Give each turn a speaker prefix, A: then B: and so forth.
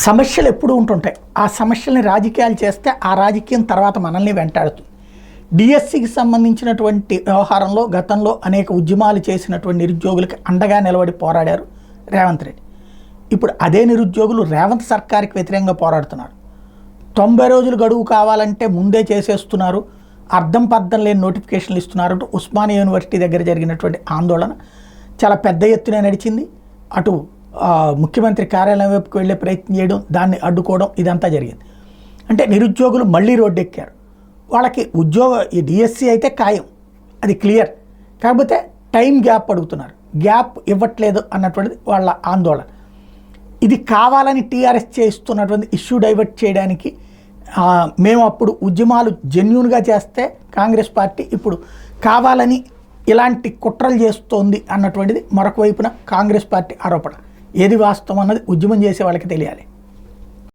A: సమస్యలు ఎప్పుడూ ఉంటుంటాయి. ఆ సమస్యల్ని రాజకీయాలు చేస్తే ఆ రాజకీయం తర్వాత మనల్ని వెంటాడుతుంది. డిఎస్సికి సంబంధించినటువంటి వ్యవహారంలో గతంలో అనేక ఉద్యమాలు చేసినటువంటి నిరుద్యోగులకి అండగా నిలబడి పోరాడారు రేవంత్ రెడ్డి. ఇప్పుడు అదే నిరుద్యోగులు రేవంత్ సర్కార్కి వ్యతిరేకంగా పోరాడుతున్నారు. 90 రోజులు గడువు కావాలంటే ముందే చేసేస్తున్నారు, అర్థం పర్థం లేని నోటిఫికేషన్లు ఇస్తున్నారు. ఉస్మానియా యూనివర్సిటీ దగ్గర జరిగినటువంటి ఆందోళన చాలా పెద్ద ఎత్తున నడిచింది. అటు ముఖ్యమంత్రి కార్యాలయం వైపుకి వెళ్ళే ప్రయత్నం చేయడం, దాన్ని అడ్డుకోవడం, ఇదంతా జరిగింది. అంటే నిరుద్యోగులు మళ్ళీ రోడ్డెక్కారు. వాళ్ళకి ఈ డిఎస్సి అయితే ఖాయం, అది క్లియర్. కాకపోతే టైం గ్యాప్ అడుగుతున్నారు, గ్యాప్ ఇవ్వట్లేదు అన్నటువంటిది వాళ్ళ ఆందోళన. ఇది కావాలని టీఆర్ఎస్ చేస్తున్నటువంటి ఇష్యూ డైవర్ట్ చేయడానికి మేము అప్పుడు ఉద్యమాలు జెన్యూన్గా చేస్తే కాంగ్రెస్ పార్టీ ఇప్పుడు కావాలని ఇలాంటి కుట్రలు చేస్తోంది అన్నటువంటిది మరొక వైపున కాంగ్రెస్ పార్టీ ఆరోపణ. ఏది వాస్తవం అన్నది ఉద్యమం చేసే వాళ్ళకి తెలియాలి.